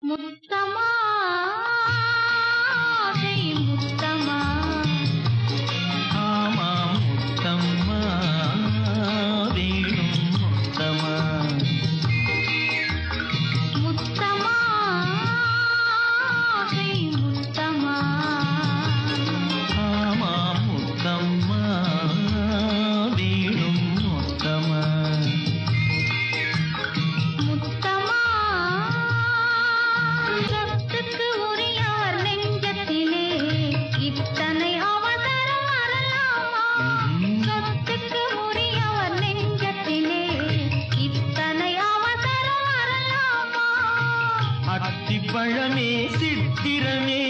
முத்தமா செய் முத்தமா ஆமாம் முத்தம்மா வேணும் முத்தமா முத்தமா செய் முத்தமா ஆமாம் முத்தம்மா வேணும் முத்தமா முத்தமா சொத்துக்கு உரியவர் நெஞ்சத்திலே இத்தனை அவசரம் வரலாமா சொத்துக்கு உரியவர் நெஞ்சத்திலே இத்தனை அவசரம் வரலாமா அத்திப்பழமே சித்திரமே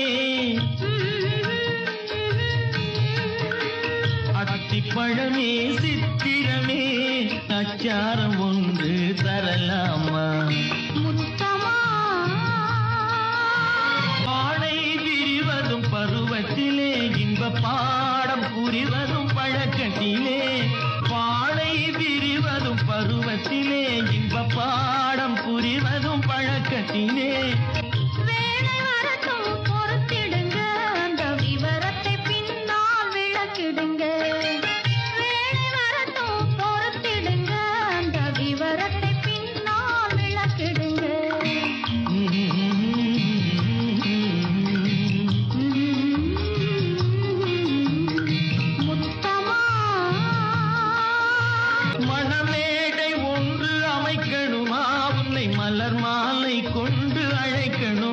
அத்திப்பழமே சித்திரமே அச்சாரம் ஒன்று தரலாமா முத்தமா பாடை விரிவதும் பருவத்திலே இன்ப பாடம் புரிவதும் பழக்கத்திலே பாடை விரிவதும் பருவத்திலே இன்ப பாடம் புரிவதும் பழக்கத்திலே வேளை வரட்டும் பொறுத்திடுங்க அந்த விவரத்தை பின்னால் விளக்கிடுங்க வேளை வரட்டும் பொறுத்திடுங்க அந்த விவரத்தை பின்னால் விளக்கிடுங்க முத்தமா மணமேடை ஒன்று அமைக்கணுமா உன்னை மலர் மாலை கொண்டு அழைக்கணும்